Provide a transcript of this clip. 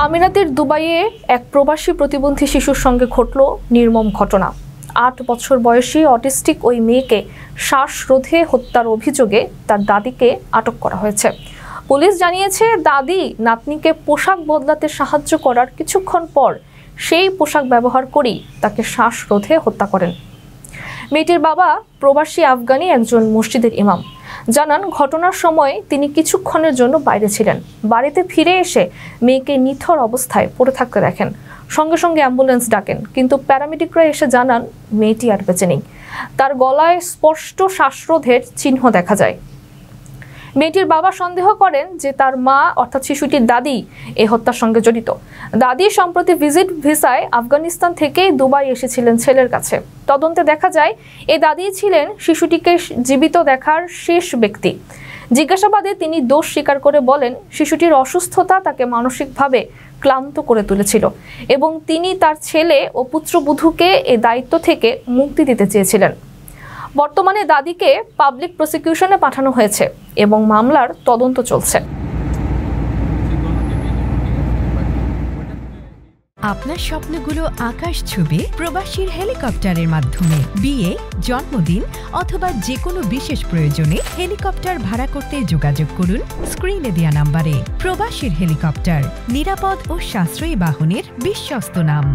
আমিরাতের দুবাইয়ে এক প্রবাসী প্রতিবন্ধী শিশুর সঙ্গে ঘটল নির্মম ঘটনা। ৮ বছর বয়সী অটিস্টিক ওই মেয়েকে শ্বাসরোধে হত্যার অভিযোগে তার দাদিকে আটক করা হয়েছে। পুলিশ জানিয়েছে, দাদি নাতনিকে পোশাক বদলাতে সাহায্য করার কিছুক্ষণ পর সেই পোশাক ব্যবহার করেই তাকে শ্বাসরোধে হত্যা করেন। মেয়েটির বাবা প্রবাসী আফগানি একজন মসজিদের ইমাম জানান, ঘটনার সময় তিনি কিছুক্ষণের জন্য বাইরে ছিলেন। বাড়িতে ফিরে এসে মেয়েকে নিথর অবস্থায় পড়ে থাকতে দেখেন। সঙ্গে সঙ্গে অ্যাম্বুলেন্স ডাকেন, কিন্তু প্যারামেডিকরা এসে জানান মেয়েটি আর বেঁচে নেই। তার গলায় স্পষ্ট শ্বাসরোধের চিহ্ন দেখা যায়। মেয়েটির বাবা সন্দেহ করেন যে তার মা অর্থাৎ শিশুটির দাদি এই হত্যার সঙ্গে জড়িত। দাদি সম্প্রতি ভিজিট ভিসায় আফগানিস্তান থেকে দুবাই এসেছিলেন ছেলের কাছে। তদন্তে দেখা যায় এই দাদিই ছিলেন শিশুটিকে জীবিত দেখার শেষ ব্যক্তি। জিজ্ঞাসাবাদে তিনি দোষ স্বীকার করে বলেন, শিশুটির অসুস্থতা তাকে মানসিকভাবে ক্লান্ত করে তুলেছিল এবং তিনি তার ছেলে ও পুত্রবধূকে এই দায়িত্ব থেকে মুক্তি দিতে চেয়েছিলেন। বর্তমানে দাদিকে পাবলিক প্রসিকিউশনে পাঠানো হয়েছে এবং মামলার তদন্ত চলছে। আপনার স্বপ্নগুলো আকাশ ছুবে প্রবাসীর হেলিকপ্টারের মাধ্যমে। বিয়ে, জন্মদিন অথবা যে কোনো বিশেষ প্রয়োজনে হেলিকপ্টার ভাড়া করতে যোগাযোগ করুন স্ক্রিনে দেয়া নাম্বারে। প্রবাসীর হেলিকপ্টার, নিরাপদ ও সাশ্রয়ী বাহনের বিশ্বস্ত নাম।